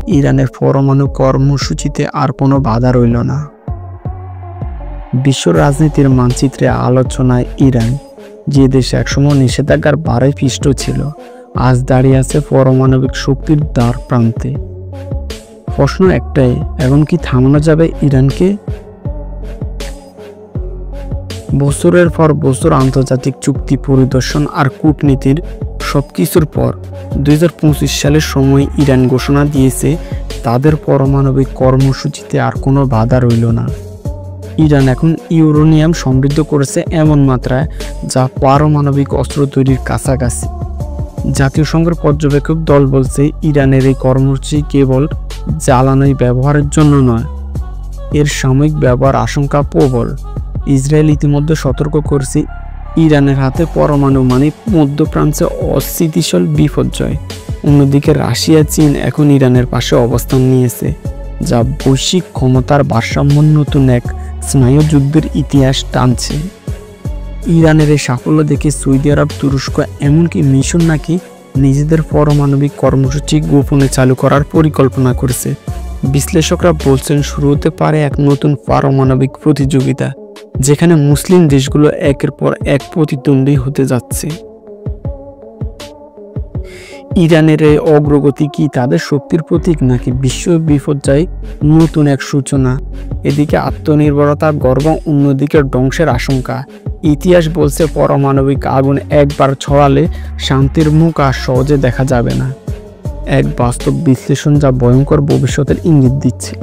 ইরানের পরমাণু কর্মসূচিতে আর কোনো বাধা রইল না। বিশ্ব রাজনীতির মানচিত্রে আলোচনায় ইরান, যে দেশ একসময় নিষেধাজ্ঞার বারে পিষ্ট ছিল, আজ দাঁড়িয়ে আছে পারমাণবিক শক্তির দ্বার প্রান্তে। প্রশ্ন একটাই, এখন কি থামানো যাবে ইরানকে? বছরের পর বছর আন্তর্জাতিক চুক্তি পরিদর্শন আর কূটনীতির সবকিছুর পর 2025 সালের সময় ইরান ঘোষণা দিয়েছে তাদের পারমাণবিক কর্মসূচিতে আর কোনো বাধা রইল না। ইরান এখন ইউরেনিয়াম সমৃদ্ধ করেছে এমন মাত্রায় যা পারমাণবিক অস্ত্র তৈরির কাছাকাছি। জাতিসংঘের পর্যবেক্ষক দল বলছে ইরানের এই কর্মসূচি কেবল জ্বালানি ব্যবহারের জন্য নয়, এর সাময়িক ব্যবহার আশঙ্কা প্রবল। ইসরায়েল ইতিমধ্যে সতর্ক করেছে ইরানের হাতে পরমাণু মানে মধ্যপ্রাচ্যে অস্থিতিশীল বিপর্যয়। অন্যদিকে রাশিয়া, চীন এখন ইরানের পাশে অবস্থান নিয়েছে, যা বৈশ্বিক ক্ষমতার ভারসাম্য নতুন এক স্নায়ুযুদ্ধের ইতিহাস টানছে। ইরানের এই সাফল্য দেখে সৌদি আরব, তুরস্ক, এমনকি মিশর নাকি নিজেদের পারমাণবিক কর্মসূচি গোপনে চালু করার পরিকল্পনা করেছে। বিশ্লেষকরা বলছেন শুরু হতে পারে এক নতুন পারমাণবিক প্রতিযোগিতা, যেখানে মুসলিম দেশগুলো একের পর এক প্রতিদ্বন্দ্বী হতে যাচ্ছে। ইরানের এই অগ্রগতি কি তাদের শক্তির প্রতীক নাকি বিশ্ব বিপর্যয় নতুন এক সূচনা? এদিকে আত্মনির্ভরতার গর্ব, অন্যদিকে ধ্বংসের আশঙ্কা। ইতিহাস বলছে পারমাণবিক আগুন একবার ছড়ালে শান্তির মুখ আর সহজে দেখা যাবে না। এক বাস্তব বিশ্লেষণ যা ভয়ঙ্কর ভবিষ্যতের ইঙ্গিত দিচ্ছে।